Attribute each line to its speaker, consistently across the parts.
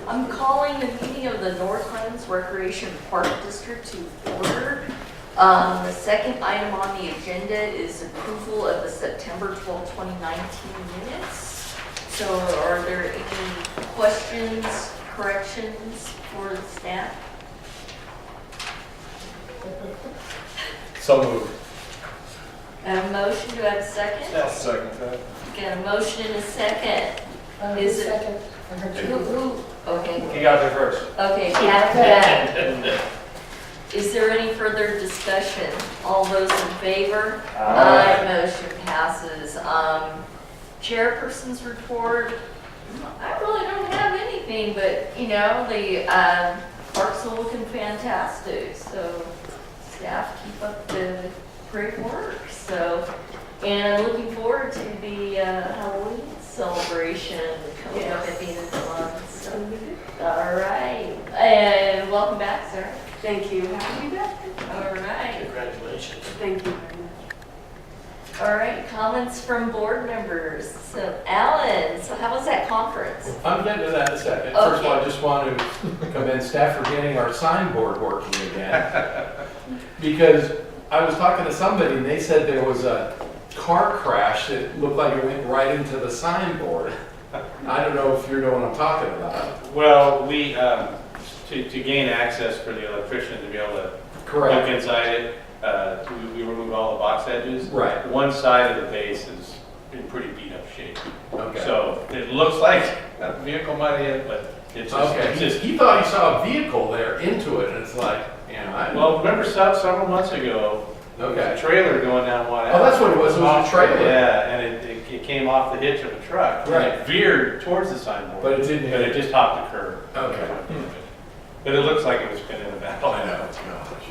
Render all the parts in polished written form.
Speaker 1: I'm calling the meeting of the North Highlands Recreation Park District to order. The second item on the agenda is approval of the September 12, 2019 minutes. So are there any questions, corrections for the staff?
Speaker 2: So moved.
Speaker 1: Got a motion, do I have a second?
Speaker 2: I'll second that.
Speaker 1: Got a motion and a second. Is it?
Speaker 3: Second.
Speaker 1: Who? Okay.
Speaker 2: You got there first.
Speaker 1: Okay, yeah. Is there any further discussion? All those in favor?
Speaker 2: Aye.
Speaker 1: Motion passes. Chairperson's report. I really don't have anything, but you know, the parks are looking fantastic. So staff keep up the great work. So, and I'm looking forward to the Halloween celebration coming up at the end of the month. So, all right. And welcome back, sir.
Speaker 3: Thank you. Happy to be back.
Speaker 1: All right.
Speaker 4: Congratulations.
Speaker 3: Thank you very much.
Speaker 1: All right. Comments from board members. So, Alan, so how was that conference?
Speaker 5: I'm getting to that in a second.
Speaker 1: Okay.
Speaker 5: First of all, I just want to commend staff for getting our signboard working again. Because I was talking to somebody and they said there was a car crash that looked like it went right into the signboard. I don't know if you know what I'm talking about.
Speaker 4: Well, we, to gain access for the electrician to be able to look
Speaker 5: Correct.
Speaker 4: inside it, we remove all the box edges.
Speaker 5: Right.
Speaker 4: One side of the base is in pretty beat up shape.
Speaker 5: Okay.
Speaker 4: So it looks like a vehicle might have hit, but it's just,
Speaker 5: Okay.
Speaker 4: it's just.
Speaker 5: He thought he saw a vehicle there into it, and it's like, you know, I.
Speaker 4: Well, remember several months ago, there was
Speaker 5: Okay.
Speaker 4: a trailer going down one.
Speaker 5: Oh, that's what it was. It was a trailer.
Speaker 4: Yeah, and it came off the hitch of a truck.
Speaker 5: Right.
Speaker 4: And it veered towards the signboard.
Speaker 5: But it didn't
Speaker 4: But
Speaker 5: hit
Speaker 4: it just hopped the curb.
Speaker 5: Okay.
Speaker 4: But it looks like it was been in a battle.
Speaker 5: I know.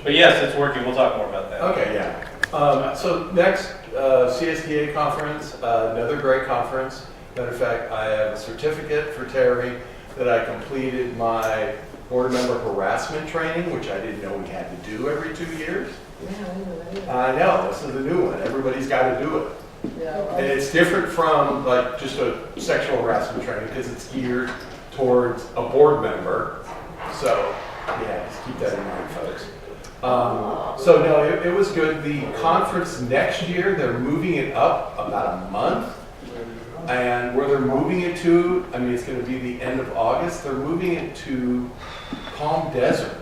Speaker 4: But yes, it's working. We'll talk more about that.
Speaker 5: Okay, yeah. So next, CSDA conference, another great conference. Matter of fact, I have a certificate for Terry that I completed my board member harassment training, which I didn't know we had to do every 2 years. I know, this is a new one. Everybody's got to do it. And it's different from like just a sexual harassment training because it's geared towards a board member. So, yeah, just keep that in mind, folks. So no, it was good. The conference next year, they're moving it up about a month. And where they're moving it to, I mean, it's going to be the end of August. They're moving it to Palm Desert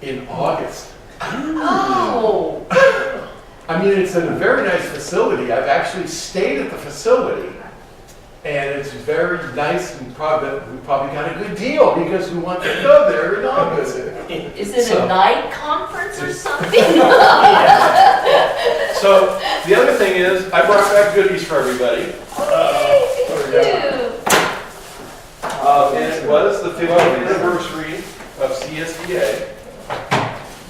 Speaker 5: in August.
Speaker 1: Oh.
Speaker 5: I mean, it's in a very nice facility. I've actually stayed at the facility. And it's very nice, and we probably got a good deal because we want to go there in August.
Speaker 1: Is it
Speaker 5: So-
Speaker 1: a night conference or something?
Speaker 5: So the other thing is, I brought back goodies for everybody.
Speaker 1: Thank you.
Speaker 5: And it was the 50th anniversary of CSDA.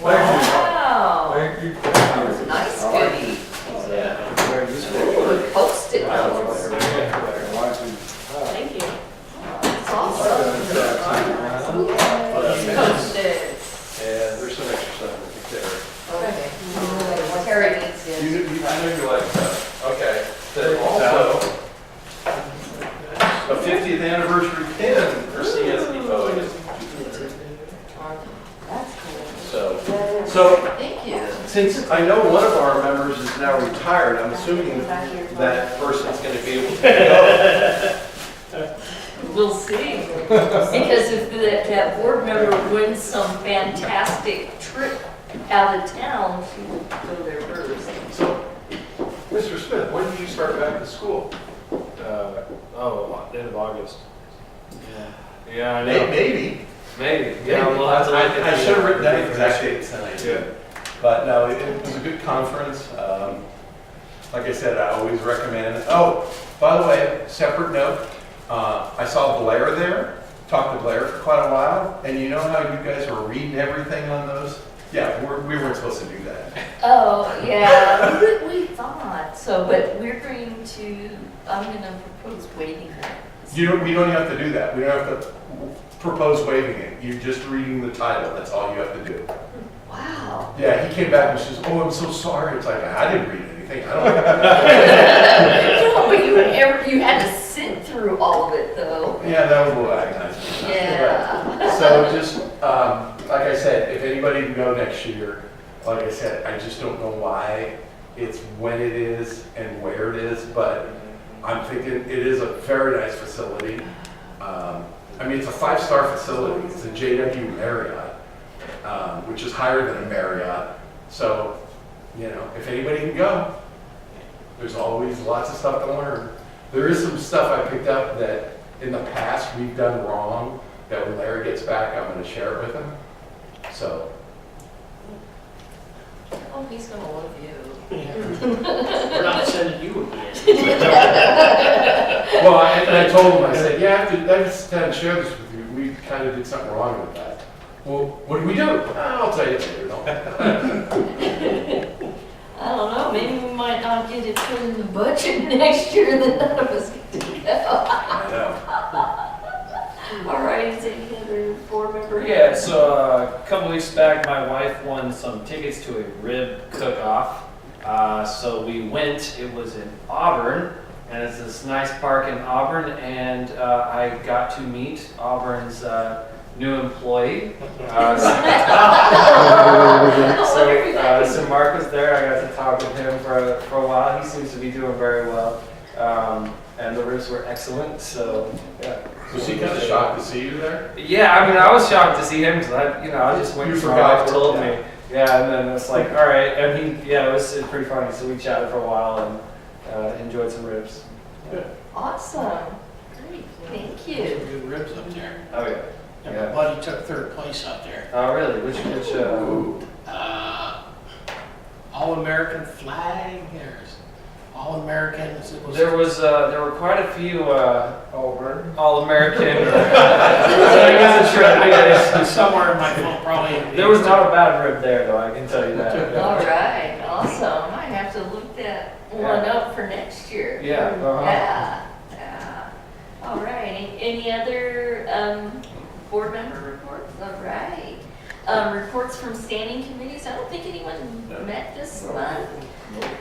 Speaker 1: Wow.
Speaker 2: Thank you.
Speaker 1: That was a nice goodie. Ooh, Post-it notes.
Speaker 3: Thank you.
Speaker 1: That's awesome. Post-its.
Speaker 5: And there's some extra stuff
Speaker 1: Okay. Terry needs
Speaker 5: I
Speaker 1: it.
Speaker 5: know you like stuff. Okay. There's also a 50th anniversary pin for CSDO.
Speaker 1: That's cool.
Speaker 5: So
Speaker 1: Thank you.
Speaker 5: since I know one of our members is now retired, I'm assuming that person's going to be able to go.
Speaker 1: We'll see. Because if that board member wins some fantastic trip out of town, she will go there first.
Speaker 5: So, Mr. Smith, when did you start back to school?
Speaker 6: End of August. Yeah, I know.
Speaker 5: Maybe.
Speaker 6: Maybe. Yeah, well, that's
Speaker 5: I should have written down the exact dates tonight.
Speaker 6: Yeah.
Speaker 5: But no, it was a good conference. Like I said, I always recommend. Oh, by the way, separate note, I saw Blair there, talked to Blair for quite a while, and you know how you guys were reading everything on those? Yeah, we weren't supposed to do that.
Speaker 1: Oh, yeah, we thought so, but we're going to, I'm going to propose waiving that.
Speaker 5: We don't have to do that. We don't have to propose waiving it. You're just reading the title. That's all you have to do.
Speaker 1: Wow.
Speaker 5: Yeah, he came back and says, "Oh, I'm so sorry." It's like, I didn't read anything. I don't know.
Speaker 1: No, but you had to sit through all of it, though.
Speaker 5: Yeah, that was a little agonizing.
Speaker 1: Yeah.
Speaker 5: So just, like I said, if anybody can go next year, like I said, I just don't know why it's when it is and where it is, but I'm thinking it is a very nice facility. I mean, it's a 5-star facility. It's a JW Marriott, which is higher than a Marriott. So, you know, if anybody can go, there's always lots of stuff to learn. There is some stuff I picked up that in the past we've done wrong, that when Larry gets back, I'm gonna share it with him. So,
Speaker 1: Oh, he's gonna love you.
Speaker 6: We're not sending you again.
Speaker 5: well, I told him, I said, yeah, I just had to share this with you. We kind of did something wrong with that. Well, what do we do? I'll tell you later.
Speaker 1: I don't know, maybe we might not get it put in the budget next year, then none of us get to go.
Speaker 5: I know.
Speaker 1: All right, is any other board member?
Speaker 6: Yeah, so a couple weeks back, my wife won some tickets to a rib cook-off. So we went, it was in Auburn, and it's this nice park in Auburn, and I got to meet Auburn's new employee. So Mark was there, I got to talk with him for a while. He seems to be doing very well. And the ribs were excellent, so yeah.
Speaker 5: Was he kind of shocked to see you there?
Speaker 6: Yeah, I mean, I was shocked to see him because I just went.
Speaker 5: You
Speaker 6: for
Speaker 5: forgot
Speaker 6: what
Speaker 5: to-
Speaker 6: told
Speaker 5: yeah.
Speaker 6: me. Yeah, and then it's like, all right, and it was pretty funny. So we chatted for a while and enjoyed some ribs.
Speaker 1: Awesome. Great, thank you.
Speaker 7: Good ribs up there.
Speaker 6: Oh yeah.
Speaker 7: And
Speaker 6: Yeah.
Speaker 7: my buddy took third place out there.
Speaker 6: Oh really? Which
Speaker 7: All-American flag, there's All-Americans. It was
Speaker 6: there were quite a few
Speaker 2: Auburn.
Speaker 6: All-American. I guess it's right. I guess
Speaker 7: somewhere in my phone, probably.
Speaker 6: there was not a bad rib there though. I can tell you that.
Speaker 1: All right, awesome. I have to look that one up for next year.
Speaker 6: Yeah.
Speaker 1: Yeah, yeah. All right, any other board member reports? All right. Reports from standing committees. I don't think anyone met this month.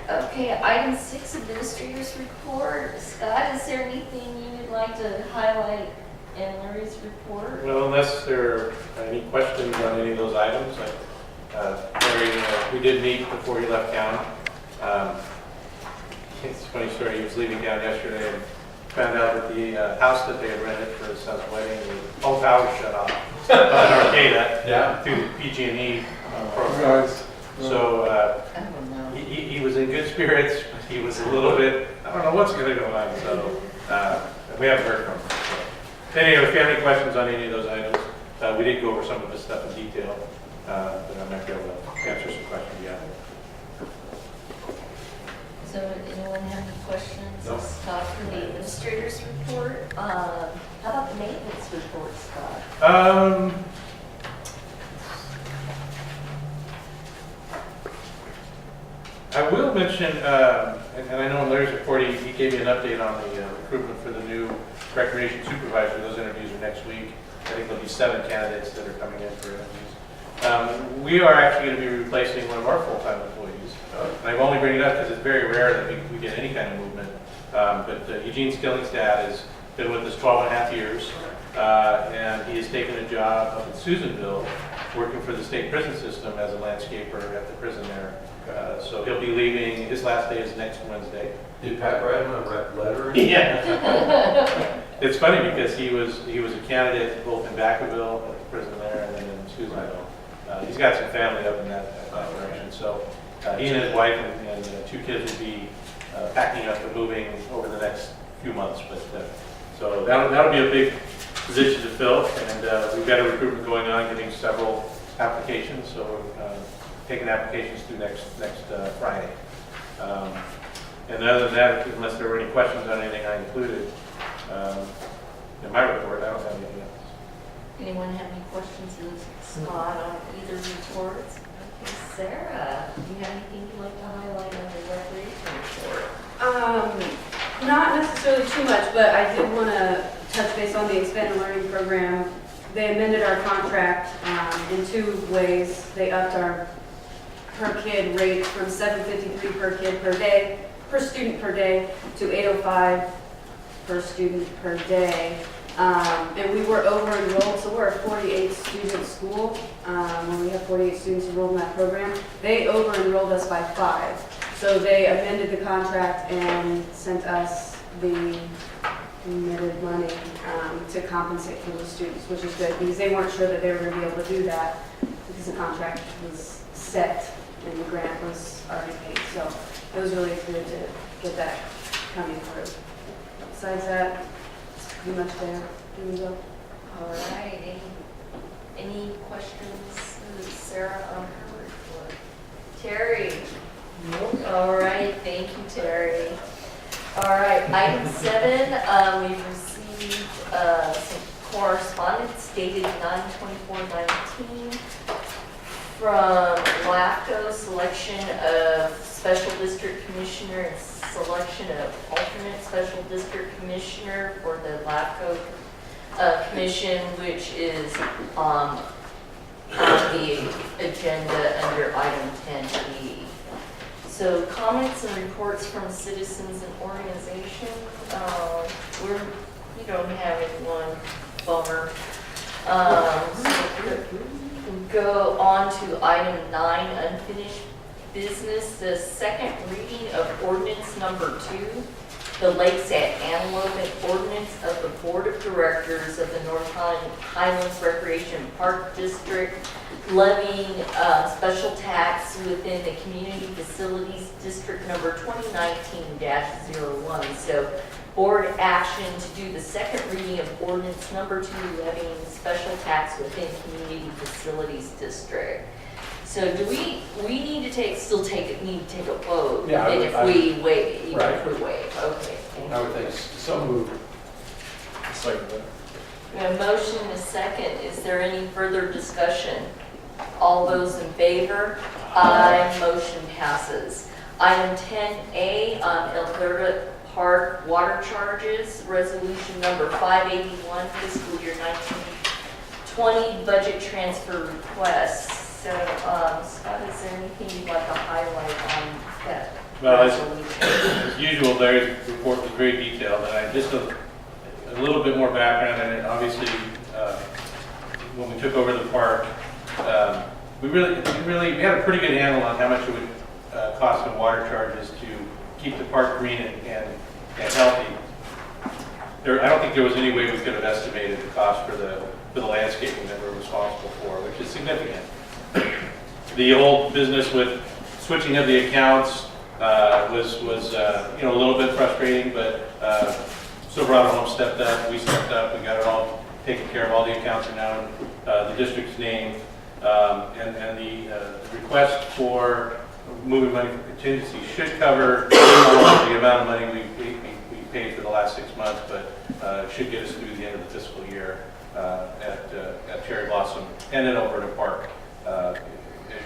Speaker 1: Okay, item 6, administrators report. Scott, is there anything you would like to highlight in Larry's report?
Speaker 4: Well, unless there are any questions on any of those items, Larry, we did meet before he left town. It's a funny story, he was leaving town yesterday and found out that the house that they had rented for his son's wedding, all power shut off. In Arcata,
Speaker 5: Yeah.
Speaker 4: through the PG&E program. So
Speaker 1: I don't know.
Speaker 4: he was in good spirits, but he was a little bit, I don't know what's going to go on, so we haven't heard from him. So. Anyway, if you have any questions on any of those items, we did go over some of this stuff in detail, but I might be able to answer some questions you have.
Speaker 1: So anyone have any questions?
Speaker 5: No.
Speaker 1: Scott, for the administrator's report? How about the maintenance report, Scott?
Speaker 4: I will mention, and I know in Larry's report, he gave me an update on the recruitment for the new recreation supervisor. Those interviews are next week. I think there'll be 7 candidates that are coming in for interviews. We are actually going to be replacing one of our full-time employees. And I only bring it up because it's very rare that we get any kind of movement. But Eugene Skilling's dad has been with us 12 and a half years, and he has taken a job up in Susanville, working for the state prison system as a landscaper at the prison there. So he'll be leaving, his last day is next Wednesday.
Speaker 5: Did Pat write him a letter?
Speaker 4: Yeah. It's funny because he was a candidate both in Vacaville, at the prison there, and then in Susanville. He's got some family up in that direction. So he and his wife and 2 kids will be packing up and moving over the next few months. But so that'll be a big position to fill, and we've got a recruitment going on, getting several applications. So we're taking applications through next Friday. And other than that, unless there were any questions on anything I included in my report, I don't have anything else.
Speaker 1: Anyone have any questions of Scott on either reports? Okay, Sarah, do you have anything you'd like to highlight on the recreation report?
Speaker 3: Not necessarily too much, but I did want to touch base on the expanded learning program. They amended our contract in 2 ways. They upped our per kid rate from $7.53 per kid per student per day to $8.05 per student per day. And we were over-enrolled, so we're a 48-student school. When we have 48 students enrolled in that program, they over-enrolled us by 5. So they amended the contract and sent us the committed money to compensate for the students, which is good, because they weren't sure that they were going to be able to do that, because the contract was set and the grant was already paid. So it was really good to get that coming through. Besides that, it's pretty much there. Here we go.
Speaker 1: All right, any questions, Sarah, on her report? Terry? All right, thank you, Terry. All right, item 7, we've received some correspondence dated 9/24/19 from LAFCO, selection of special district commissioner and selection of alternate special district commissioner for the LAFCO commission, which is on the agenda under item 10E. So comments and reports from citizens and organizations. We don't have anyone, bummer. So we'll go on to item 9, unfinished business, the second reading of ordinance number 2, the Lakes at Antelope, and ordinance of the Board of Directors of the North Highlands Recreation Park District levying special tax within the Community Facilities District number 2019-01. So board action to do the second reading of ordinance number 2 levying special tax within Community Facilities District. So do we need to take a vote?
Speaker 5: Yeah,
Speaker 1: Even if we waive, okay.
Speaker 5: I would think so moved.
Speaker 2: Second that.
Speaker 1: We have a motion and a second. Is there any further discussion? All those in favor? Aye. Motion passes. Item 10A on Alberta Park water charges, resolution number 581, fiscal year 1920 budget transfer request. So, Scott, is there anything you'd like to highlight on that
Speaker 4: Well,
Speaker 1: resolution?
Speaker 4: as usual, Larry's report was very detailed, and I just a little bit more background, and obviously, when we took over the park, we had a pretty good handle on how much it would cost in water charges to keep the park green and healthy. I don't think there was any way we could have estimated the cost for the landscaping that we're responsible for, which is significant. The old business with switching of the accounts was a little bit frustrating, but Silverado Home stepped up, we stepped up, we got it all taken care of. All the accounts are now in the district's name, and the request for moving money from contingency should cover the amount of money we paid for the last 6 months, but should get us through the end of the fiscal year at Cherry Blossom and at Alberta Park. As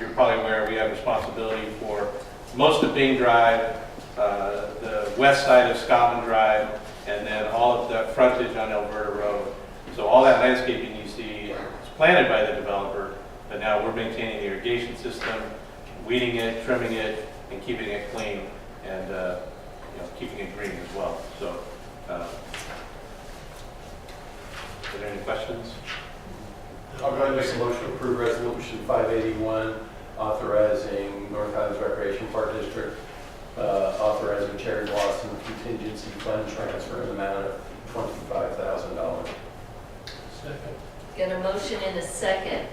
Speaker 4: you're probably aware, we have responsibility for most of Bing Drive, the west side of Scotland Drive, and then all of the frontage on Alberta Road. So all that landscaping you see is planted by the developer, but now we're maintaining the irrigation system, weeding it, trimming it, and keeping it clean, and keeping it green as well. So, are there any questions?
Speaker 5: I'll go ahead and make a motion to approve resolution 581, authorizing North Highlands Recreation Park District, authorizing Cherry Blossom contingency fund transfer in the amount of $25,000.
Speaker 7: Second.
Speaker 1: Got a motion and a second.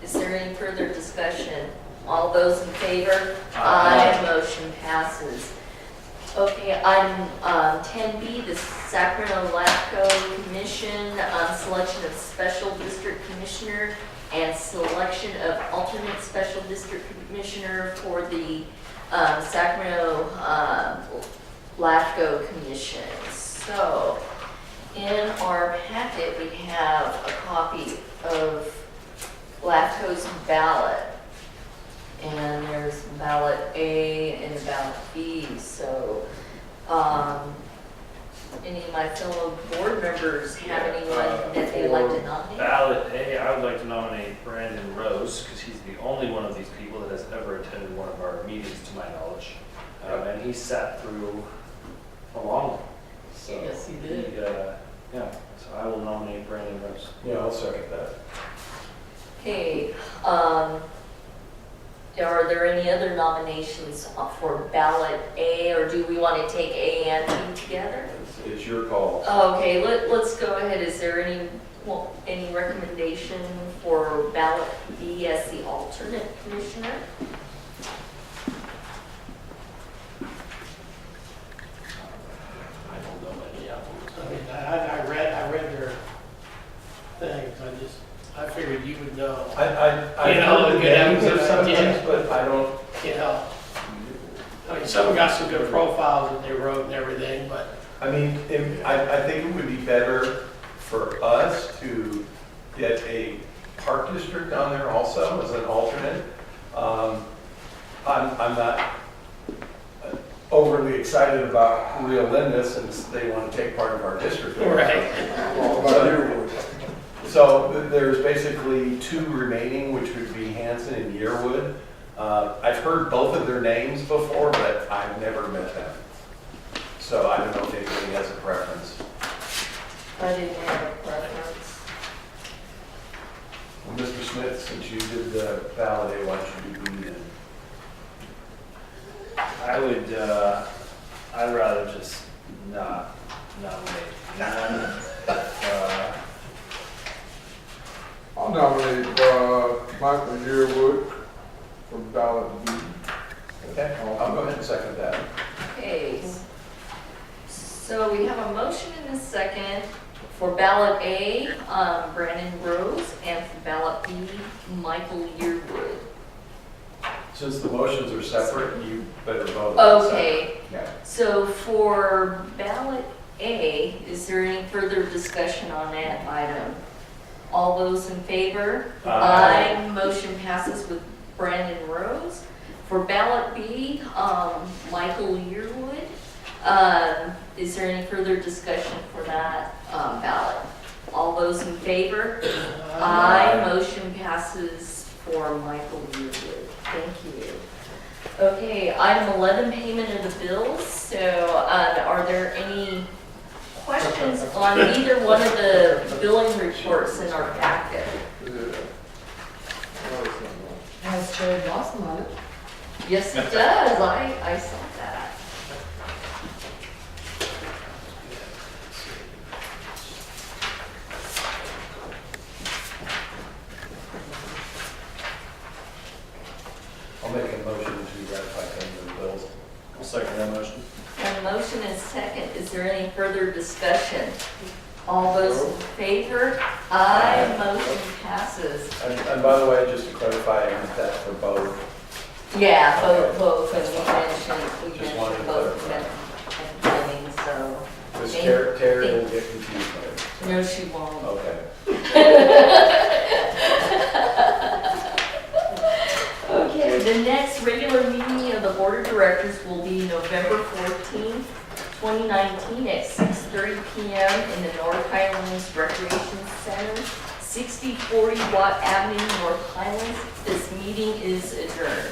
Speaker 1: Is there any further discussion? All those in favor? Aye. Motion passes. Okay, item 10B, the Sacramento LAFCO Commission on selection of special district commissioner and selection of alternate special district commissioner for the Sacramento LAFCO Commission. So, in our packet, we have a copy of LAFCO's ballot. And there's ballot A and ballot B. So, any of my fellow board members have anyone that they'd like to nominate?
Speaker 6: Ballot A, I would like to nominate Brandon Rose, because he's the only one of these people that has ever attended one of our meetings, to my knowledge. And he sat through a long one. So
Speaker 1: Yes, he did.
Speaker 6: yeah, so I will nominate Brandon Rose.
Speaker 5: Yeah, I'll second that.
Speaker 1: Okay, are there any other nominations for ballot A, or do we want to take A and B together?
Speaker 5: It's your call.
Speaker 1: Okay, let's go ahead. Is there any recommendation for ballot B as the alternate commissioner?
Speaker 7: I don't know any of them. I mean, I read their things, I figured you would know,
Speaker 5: I
Speaker 7: You know,
Speaker 5: know the
Speaker 7: get out
Speaker 5: names
Speaker 7: and
Speaker 5: of
Speaker 7: get
Speaker 5: some
Speaker 7: out,
Speaker 5: things,
Speaker 7: yeah.
Speaker 5: but I don't,
Speaker 7: you know. I mean, some got some good profiles that they wrote and everything, but
Speaker 5: I mean, I think it would be better for us to get a park district on there also as an alternate. I'm not overly excited about Rio Linda since they want to take part of our district.
Speaker 7: Right.
Speaker 5: So there's basically 2 remaining, which would be Hanson and Yearwood. I've heard both of their names before, but I've never met them. So I don't know if anybody has a preference.
Speaker 1: I didn't have a preference.
Speaker 5: Well, Mr. Smith, since you did the ballot A, why don't you do B then?
Speaker 6: I'd rather just not nominate one.
Speaker 2: I'll nominate Michael Yearwood for ballot B.
Speaker 5: Okay, I'll go ahead and second that.
Speaker 1: Okay, so we have a motion and a second for ballot A, Brandon Rose, and for ballot B, Michael Yearwood.
Speaker 5: Since the motions are separate, you better vote. on it
Speaker 1: Okay,
Speaker 5: separate. Yeah.
Speaker 1: so for ballot A, is there any further discussion on that item? All those in favor?
Speaker 5: Aye.
Speaker 1: Motion passes with Brandon Rose. For ballot B, Michael Yearwood. Is there any further discussion for that ballot? All those in favor? Aye. Motion passes for Michael Yearwood. Thank you. Okay, item 11, payment of the bills. So are there any questions on either one of the billing reports in our packet?
Speaker 8: Has Jared Blossom on it.
Speaker 1: Yes, it does. I saw that.
Speaker 5: I'll make a motion to ratify payment of the bills.
Speaker 2: I'll second that motion.
Speaker 1: And motion is second. Is there any further discussion? All those in favor? Aye. Motion passes.
Speaker 5: And by the way, just to clarify, I meant that for both.
Speaker 1: Yeah, both, and we
Speaker 5: Just
Speaker 1: mentioned
Speaker 5: wanted to
Speaker 1: both
Speaker 5: clarify.
Speaker 1: and planning, so.
Speaker 5: Because
Speaker 1: Thank-
Speaker 5: Terry will get confused by it.
Speaker 1: No, she won't.
Speaker 5: Okay.
Speaker 1: Okay, the next regular meeting of the Board of Directors will be November 14th, 2019 at 6:30 PM in the North Highlands Recreation Center, 6040 Watt Avenue, North Highlands. This meeting is adjourned.